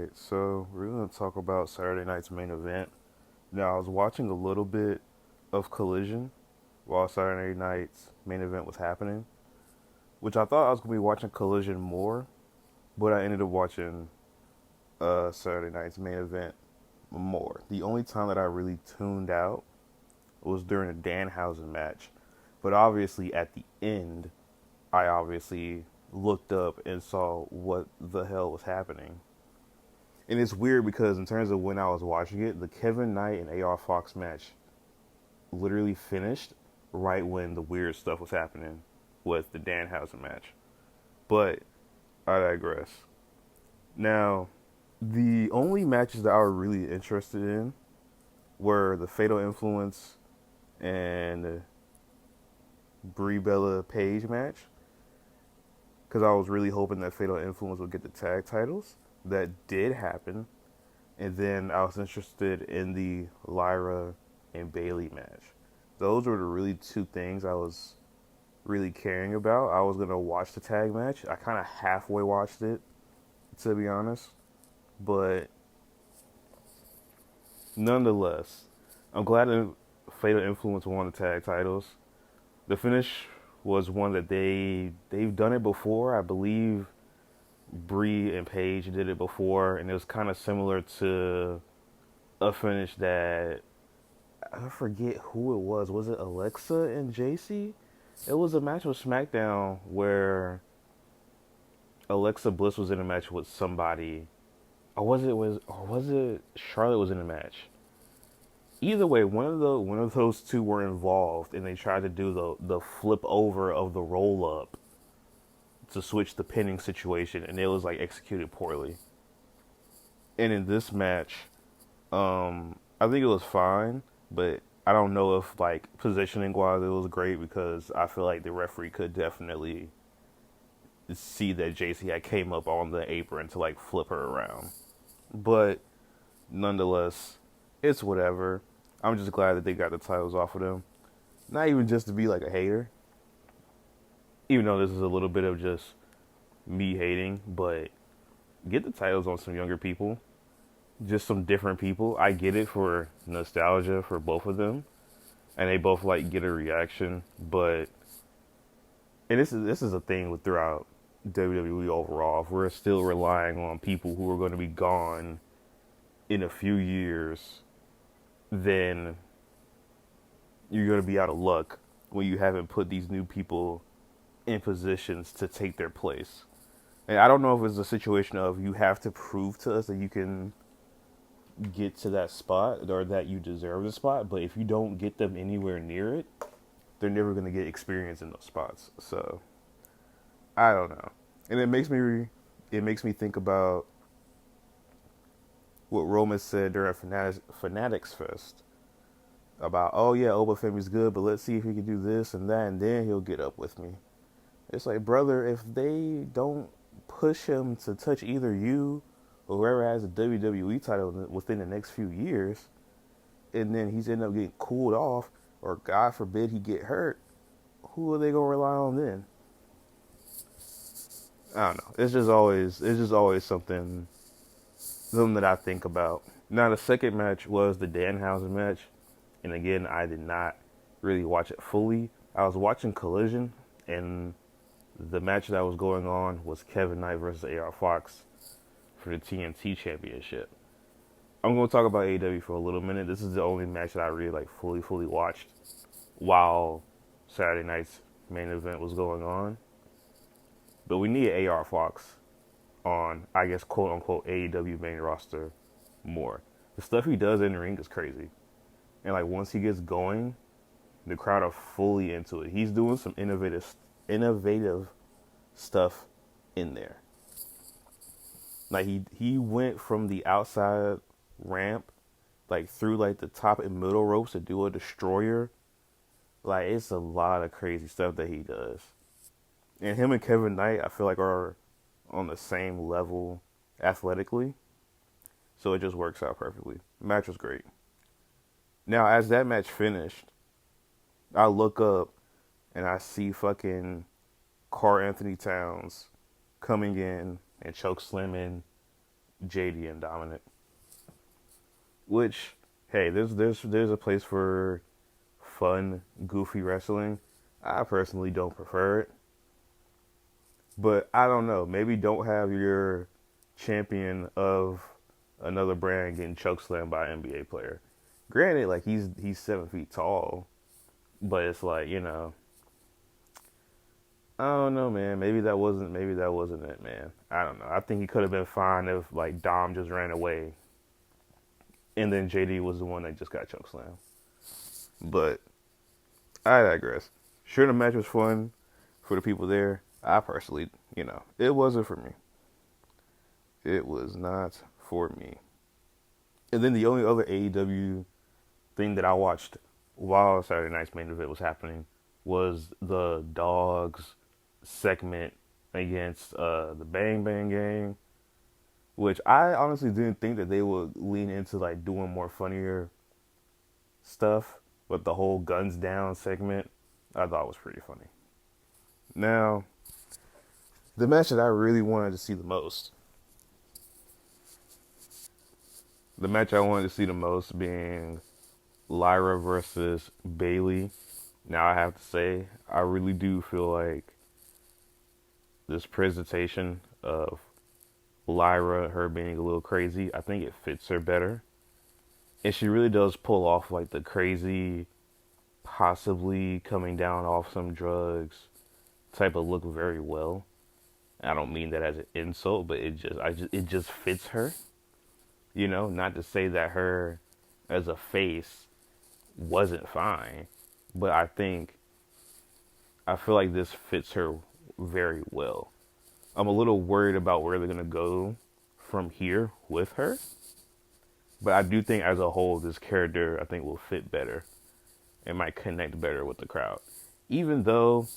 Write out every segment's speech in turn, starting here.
Alright, so we're going to talk about Saturday night's main event. Now, I was watching a little bit of Collision while Saturday night's main event was happening, which I thought I was going to be watching Collision more, but I ended up watching Saturday night's main event more. The only time that I really tuned out was during a Danhausen match, but obviously at the end, I obviously looked up and saw what the hell was happening. And it's weird because in terms of when I was watching it, the Kevin Knight and AR Fox match literally finished right when the weird stuff was happening with the Danhausen match. But I digress. Now, the only matches that I was really interested in were the Fatal Influence and Brie Bella Page match, because I was really hoping that Fatal Influence would get the tag titles. That did happen. And then I was interested in the Lyra and Bailey match. Those were the really two things I was really caring about. I was going to watch the tag match. I kind of halfway watched it, to be honest. But nonetheless, I'm glad that Fatal Influence won the tag titles. The finish was one that they've done it before. I believe Brie and Paige did it before, and it was kind of similar to a finish that I forget who it was. Was it Alexa and JC? It was a match with SmackDown where Alexa Bliss was in a match with somebody, or was it Charlotte was in a match? Either way, one of those two were involved, and they tried to do the flip over of the roll up to switch the pinning situation, and it was like executed poorly. And in this match, I think it was fine, but I don't know if like positioning wise it was great, because I feel like the referee could definitely see that JC had came up on the apron to like flip her around. But nonetheless, it's whatever. I'm just glad that they got the titles off of them. Not even just to be like a hater, even though this is a little bit of just me hating, but get the titles on some younger people, just some different people. I get it for nostalgia for both of them, and they both like get a reaction, but and this is a thing with throughout WWE overall. If we're still relying on people who are going to be gone in a few years, then you're going to be out of luck when you haven't put these new people in positions to take their place. And I don't know if it's a situation of you have to prove to us that you can get to that spot or that you deserve the spot, but if you don't get them anywhere near it, they're never going to get experience in those spots. So I don't know. And it makes me think about what Roman said during Fanatics Fest about, oh yeah, Obafemi's good, but let's see if he can do this and that, and then he'll get up with me. It's like, brother, if they don't push him to touch either you or whoever has a WWE title within the next few years, and then he's ended up getting cooled off, or God forbid he get hurt, who are they gonna rely on then? I don't know. It's just always something that I think about. Now the second match was the Danhausen match, and again I did not really watch it fully. I was watching Collision, and the match that was going on was Kevin Knight versus AR Fox for the TNT Championship. I'm going to talk about AEW for a little minute. This is the only match that I really like fully watched while Saturday night's main event was going on. But we need AR Fox on, I guess, quote unquote, AEW main roster more. The stuff he does in the ring is crazy. And like once he gets going, the crowd are fully into it. He's doing some innovative stuff in there. Like he went from the outside ramp, like through like the top and middle ropes to do a destroyer. Like it's a lot of crazy stuff that he does. And him and Kevin Knight, I feel like, are on the same level athletically. So it just works out perfectly. The match was great. Now, as that match finished, I look up and I see fucking Karl Anthony Towns coming in and choke slamming JD and Dominant. Which, hey, there's a place for fun, goofy wrestling. I personally don't prefer it, but I don't know. Maybe don't have your champion of another brand getting chokeslammed by an NBA player. Granted, like he's 7 feet tall, but it's like, I don't know, man. Maybe that wasn't it, man. I don't know. I think he could have been fine if like Dom just ran away, and then JD was the one that just got chokeslammed. But I digress. Sure, the match was fun for the people there. I personally, it wasn't for me. It was not for me. And then the only other AEW thing that I watched while Saturday Night's main event was happening was the Dogs segment against the Bang Bang Gang, which I honestly didn't think that they would lean into like doing more funnier stuff, but the whole guns down segment I thought was pretty funny. Now, the match that I really wanted to see the most, the match I wanted to see the most being Lyra versus Bayley. Now I have to say, I really do feel like this presentation of Lyra, her being a little crazy, I think it fits her better. And she really does pull off like the crazy, possibly coming down off some drugs type of look very well. I don't mean that as an insult, but it just fits her. Not to say that her as a face wasn't fine, but I feel like this fits her very well. I'm a little worried about where they're going to go from here with her, but I do think as a whole, this character, I think, will fit better and might connect better with the crowd. Even though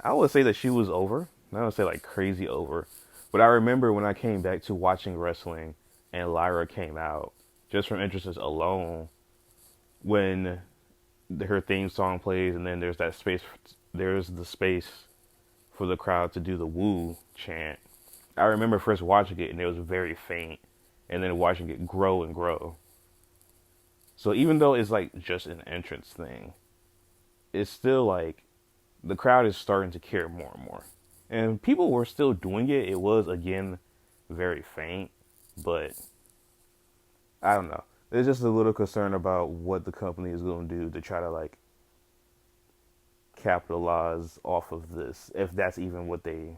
I would say that she was over, I would say like crazy over, but I remember when I came back to watching wrestling and Lyra came out, just from interest alone, when her theme song plays and then there's the space for the crowd to do the woo chant. I remember first watching it and it was very faint, and then watching it grow and grow. So even though it's like just an entrance thing, it's still like the crowd is starting to care more and more. And people were still doing it. It was, again, very faint, but I don't know. There's just a little concern about what the company is going to do to try to like capitalize off of this, if that's even what they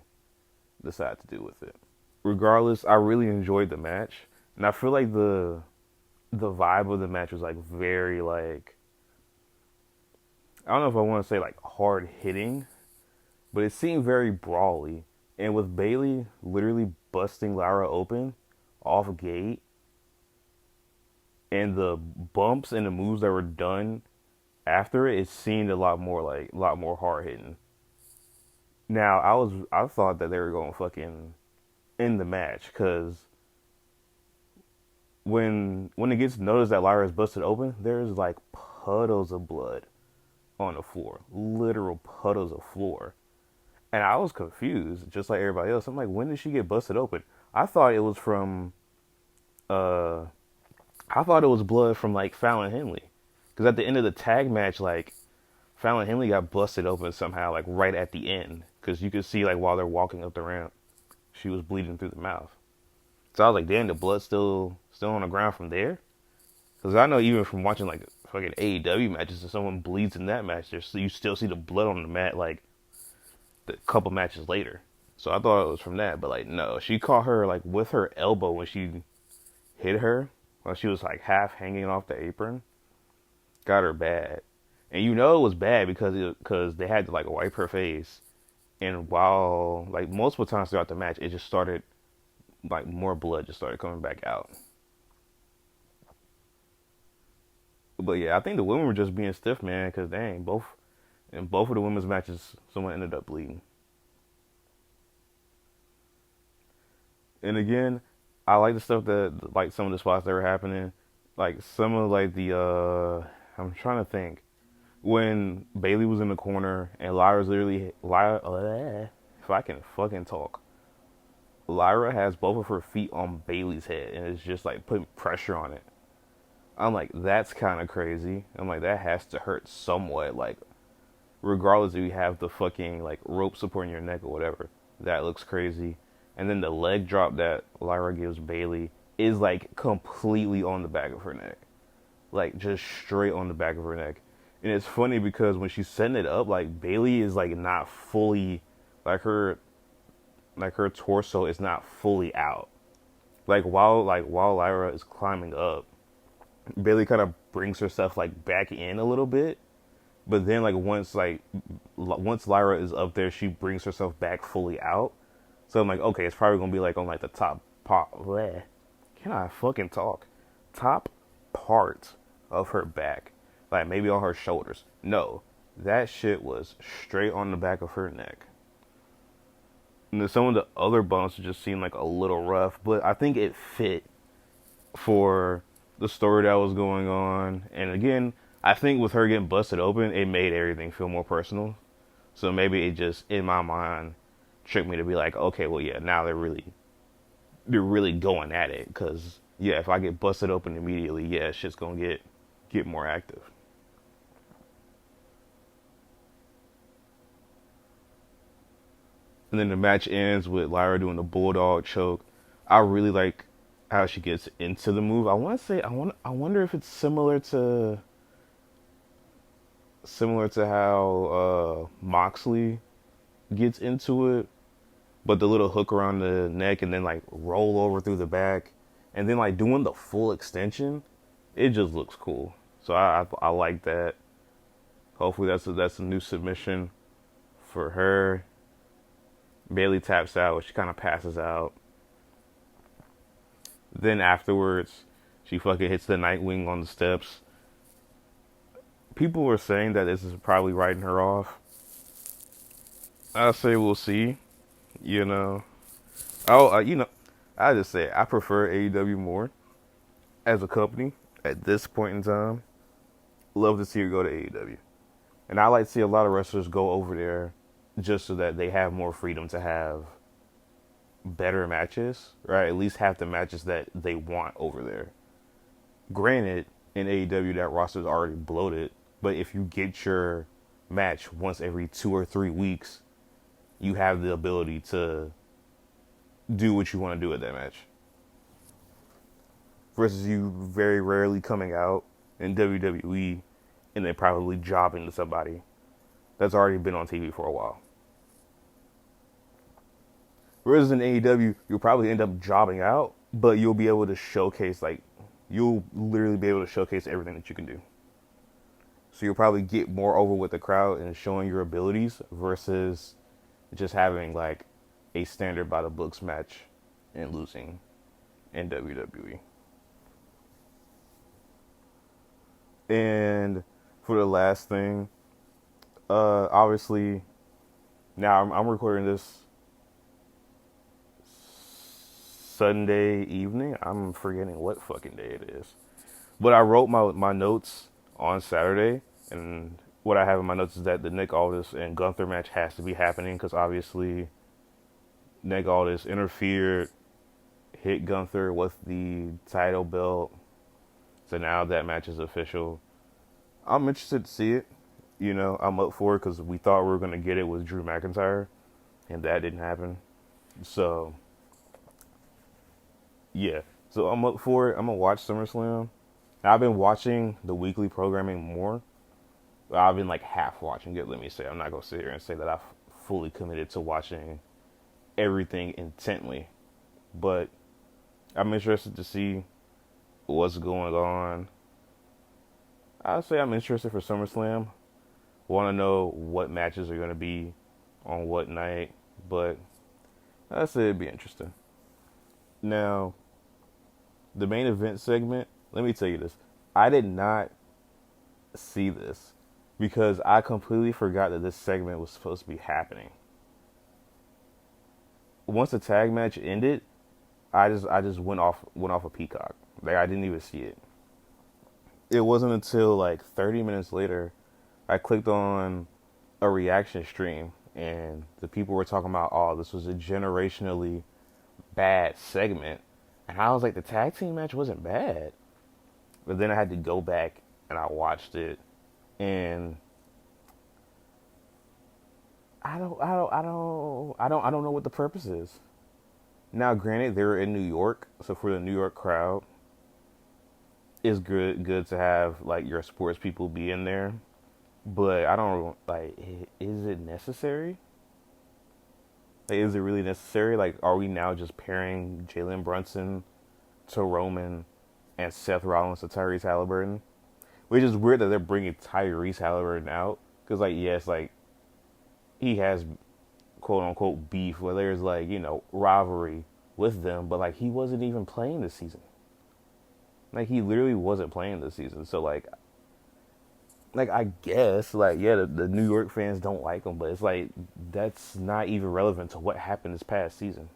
decide to do with it. Regardless, I really enjoyed the match, and I feel like the vibe of the match was like very like, I don't know if I want to say like hard hitting, but it seemed very brawly. And with Bayley literally busting Lyra open off gate, and the bumps and the moves that were done after it seemed a lot more hard hitting. Now I thought that they were going to fucking end the match, because when it gets noticed that Lyra's busted open, there's like puddles of blood on the floor, literal puddles of floor. And I was confused, just like everybody else. I'm like, when did she get busted open? I thought it was blood from like Fallon Henley, because at the end of the tag match, like Fallon Henley got busted open somehow, like right at the end, because you could see like while they're walking up the ramp, she was bleeding through the mouth. So I was like, damn, the blood's still on the ground from there? Because I know even from watching like fucking AEW matches, if someone bleeds in that match, you still see the blood on the mat like a couple matches later. So I thought it was from that, but like no, she caught her like with her elbow when she hit her while she was like half hanging off the apron. Got her bad, and it was bad because they had to like wipe her face, and while like multiple times throughout the match, it just started like more blood just started coming back out. But yeah, I think the women were just being stiff, man, because dang, both of the women's matches, someone ended up bleeding. And again, I like the stuff that, like some of the spots that were happening, like some of like I'm trying to think, when Bayley was in the corner and Lyra's literally, if I can fucking talk, Lyra has both of her feet on Bailey's head and it's just like putting pressure on it. I'm like, that's kind of crazy. I'm like, that has to hurt somewhat. Like, regardless if you have the fucking like rope supporting your neck or whatever, that looks crazy. And then the leg drop that Lyra gives Bailey is like completely on the back of her neck, like just straight on the back of her neck. And it's funny because when she's setting it up, like Bailey is like not fully, like her torso is not fully out. Like while Lyra is climbing up, Bailey kind of brings herself like back in a little bit, but then once Lyra is up there, she brings herself back fully out. So I'm like, okay, it's probably gonna be like on like the top part. Bleh. Can I fucking talk? Top part of her back, like maybe on her shoulders. No, that shit was straight on the back of her neck. And then some of the other bumps just seemed like a little rough, but I think it fit for the story that was going on. And again, I think with her getting busted open, it made everything feel more personal. So maybe it just, in my mind, tricked me to be like, okay, well, yeah, now they're really going at it. Because, yeah, if I get busted open immediately, yeah, shit's going to get more active. And then the match ends with Lyra doing the bulldog choke. I really like how she gets into the move. I wonder if it's similar to how Moxley gets into it, but the little hook around the neck and then like roll over through the back, and then like doing the full extension, it just looks cool. So I like that. Hopefully that's a new submission for her. Bailey taps out, she kind of passes out. Then afterwards, she fucking hits the Nightwing on the steps. People were saying that this is probably writing her off. I say we'll see. You know, I just say I prefer AEW more as a company at this point in time. Love to see her go to AEW, and I like to see a lot of wrestlers go over there just so that they have more freedom to have better matches, right? At least have the matches that they want over there. Granted, in AEW that roster is already bloated, but if you get your match once every 2 or 3 weeks, you have the ability to do what you want to do at that match. Versus you very rarely coming out in WWE and then probably jobbing to somebody that's already been on TV for a while. Whereas in AEW, you'll probably end up jobbing out, but you'll be able to showcase, like, you'll literally be able to showcase everything that you can do. So you'll probably get more over with the crowd and showing your abilities versus just having, like, a standard by the books match and losing in WWE. And for the last thing, obviously, now I'm recording this Sunday evening. I'm forgetting what fucking day it is. But I wrote my notes on Saturday, and what I have in my notes is that the Nick Aldis and Gunther match has to be happening because obviously Nick Aldis interfered, hit Gunther with the title belt. So now that match is official. I'm interested to see it. You know, I'm up for it because we thought we were going to get it with Drew McIntyre, and that didn't happen. So, yeah. So I'm up for it. I'm going to watch SummerSlam. I've been watching the weekly programming more. I've been like half watching it, let me say. I'm not going to sit here and say that I've fully committed to watching everything intently. But I'm interested to see what's going on. I'd say I'm interested for SummerSlam. Want to know what matches are going to be on what night. But I'd say it'd be interesting. Now, the main event segment, let me tell you this. I did not see this because I completely forgot that this segment was supposed to be happening. Once the tag match ended, I just went off a Peacock. Like, I didn't even see it. It wasn't until like 30 minutes later I clicked on a reaction stream and the people were talking about, oh, this was a generationally bad segment. And I was like, the tag team match wasn't bad. But then I had to go back and I watched it, and I don't know what the purpose is. Now, granted, they were in New York, so for the New York crowd, it's good to have like your sports people be in there. But I don't like. Is it necessary? Like, is it really necessary? Like, are we now just pairing Jalen Brunson to Roman and Seth Rollins to Tyrese Halliburton? Which is weird that they're bringing Tyrese Halliburton out, because like, yes, like he has quote unquote beef where there's like, rivalry with them, but like he wasn't even playing this season. Like, he literally wasn't playing this season. So like I guess like, yeah, the New York fans don't like him, but it's like that's not even relevant to what happened this past season.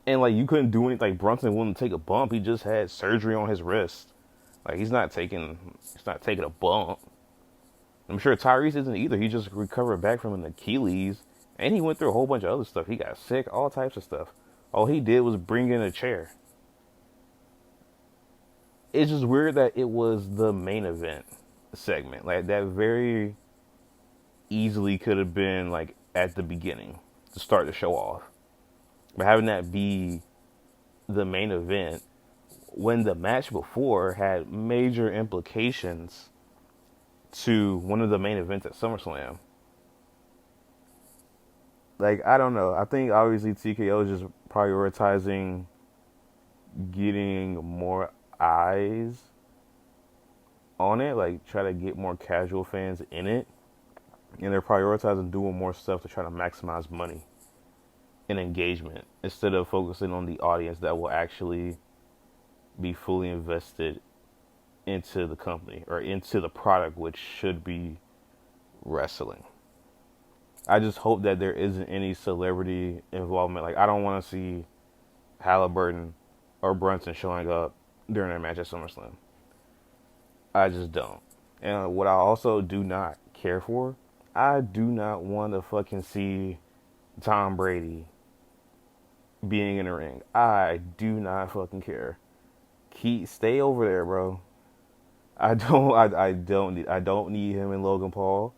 And like, you couldn't do anything. Like, Brunson wouldn't take a bump. He just had surgery on his wrist. Like, he's not taking a bump. I'm sure Tyrese isn't either. He just recovered back from an Achilles, and he went through a whole bunch of other stuff. He got sick, all types of stuff. All he did was bring in a chair. It's just weird that it was the main event segment. Like, that very easily could have been like at the beginning to start the show off. But having that be the main event when the match before had major implications to one of the main events at SummerSlam. Like, I don't know. I think obviously TKO is just prioritizing getting more eyes on it, like try to get more casual fans in it. And they're prioritizing doing more stuff to try to maximize money and engagement instead of focusing on the audience that will actually be fully invested into the company or into the product, which should be wrestling. I just hope that there isn't any celebrity involvement. Like, I don't want to see Halliburton or Brunson showing up during their match at SummerSlam. I just don't. And what I also do not care for, I do not want to fucking see Tom Brady being in the ring. I do not fucking care. Stay over there, bro. I don't need him in Logan Paul.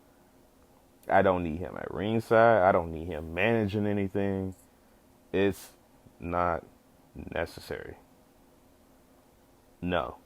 I don't need him at ringside. I don't need him managing anything. It's not necessary. No.